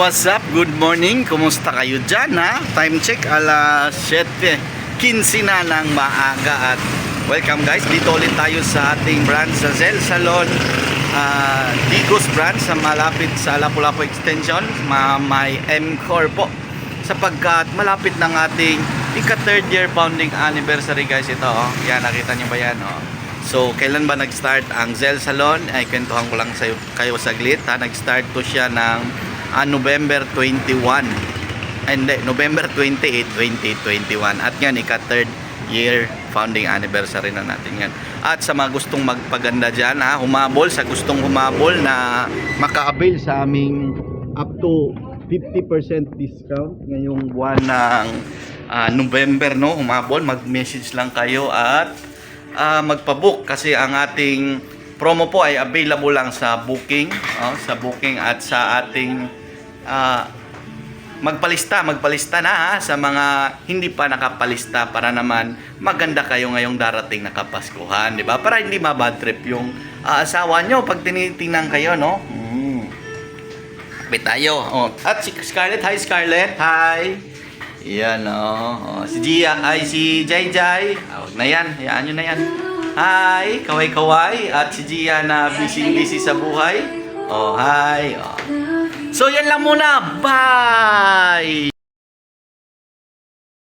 what's up? Good morning. Kumusta kayo dyan, ha? Time check, alas 7:15 na ng maaga. At welcome guys, dito ulit tayo sa ating branch sa Zell Salon Digos branch sa malapit sa Lapu-Lapu Extension, may M-Core po. Sapagkat malapit ng ating ika-third year founding anniversary guys. Ito, yan, nakita nyo ba yan? So, kailan ba nag-start ang Zell Salon? Ay, kwentuhan ko lang kayo saglit, ha? Nag-start to siya ng November 21. Hindi, November 28, 2021. At yan, ika-third year founding anniversary na natin yan. At sa mga gustong magpaganda dyan, ha? Humabol, sa gustong humabol na maka-avail sa aming up to 50% discount ngayong buwan ng November, no? Humabol, mag-message lang kayo at magpa-book kasi ang ating promo po ay available lang sa booking, at sa ating magpalista na, ha, sa mga hindi pa nakapalista para naman maganda kayo ngayong darating na Kapaskuhan, di ba? Para hindi ma-bad trip yung asawa nyo pag tinitingnan kayo, no? Kapit tayo. At si Scarlett, hi Scarlett, hi. Yan, si Gia, ay si Jai Jai. Wag na yan, hayaan nyo na yan. Hi, kaway-kaway. At si Gia na busy sa buhay. Hi. So yan lang muna, bye.